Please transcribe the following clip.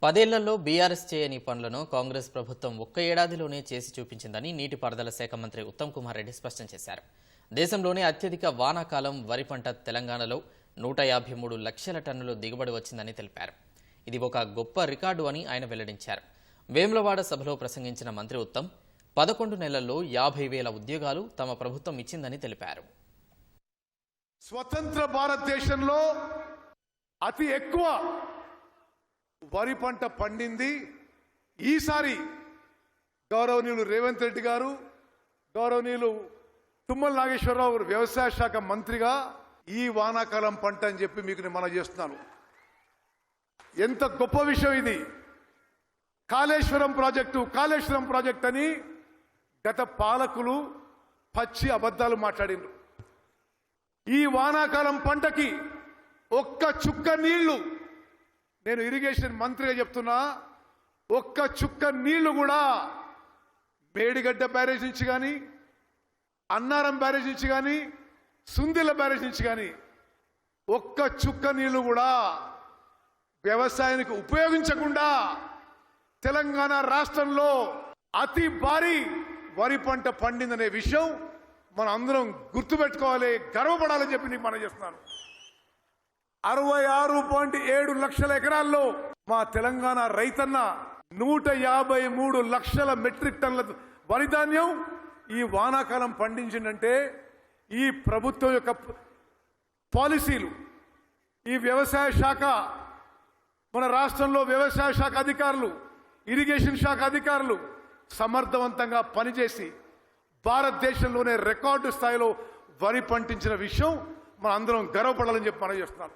10 ఏళ్లలో బీఆర్ఎస్ చేయని పనులను కాంగ్రెస్ ప్రభుత్వం ఒక్క ఏడాదిలోనే చేసి చూపించిందని నీటిపారుదల శాఖ మంత్రి ఉత్తమ్ కుమార్ రెడ్డి స్పష్టం చేశారు. దేశంలోనే అత్యధిక వానాకాలం వరి పంట తెలంగాణలో 153 లక్షల టన్నులు దిగుబడి వచ్చిందని తెలిపారు. ఇది ఒక గొప్ప రికార్డు అని ఆయన వెల్లడించారు. వేములవాడ సభలో ప్రసంగించిన మంత్రి ఉత్తమ్ 11 నెలల్లో 50,000 ఉద్యోగాలు తమ ప్రభుత్వం ఇచ్చిందని తెలిపారు. స్వతంత్ర భారతదేశంలో అతి ఎక్కువ వరి పంట పండింది ఈసారి గౌరవనీయులు రేవంత్ రెడ్డి గారు, గౌరవనీయులు తుమ్మల నాగేశ్వరరావు వ్యవసాయ శాఖ మంత్రిగా ఈ వానాకాలం పంట అని చెప్పి మీకు నేను మనవి చేస్తున్నాను. ఎంత గొప్ప విషయం ఇది. కాళేశ్వరం ప్రాజెక్ట్ అని గత పాలకులు పచ్చి అబద్ధాలు మాట్లాడినారు. ఈ వానాకాలం పంటకి ఒక్క చుక్క నీళ్లు, నేను ఇరిగేషన్ మంత్రిగా చెప్తున్నా, ఒక్క చుక్క నీళ్లు కూడా మేడిగడ్డ బ్యారేజ్ నుంచి కానీ, అన్నారం బ్యారేజ్ నుంచి కానీ, సుందిల బ్యారేజ్ నుంచి కానీ ఒక్క చుక్క నీళ్లు కూడా వ్యవసాయానికి ఉపయోగించకుండా తెలంగాణ రాష్ట్రంలో అతి భారీ వరి పంట పండిందనే విషయం మనం అందరం గుర్తుపెట్టుకోవాలి, గర్వపడాలని చెప్పి నీకు మనం చేస్తున్నాను. 66.7 లక్షల ఎకరాల్లో మా తెలంగాణ రైతన్న 153 లక్షల మెట్రిక్ టన్నుల వరి ధాన్యం ఈ వానాకాలం పండించిందంటే ఈ ప్రభుత్వం యొక్క పాలసీలు, ఈ వ్యవసాయ శాఖ, మన రాష్ట్రంలో వ్యవసాయ శాఖ అధికారులు, ఇరిగేషన్ శాఖ అధికారులు సమర్థవంతంగా పనిచేసి భారతదేశంలోనే రికార్డు స్థాయిలో వరి పండించిన విషయం మన అందరం గర్వపడాలని చెప్పి మనం చేస్తున్నాం.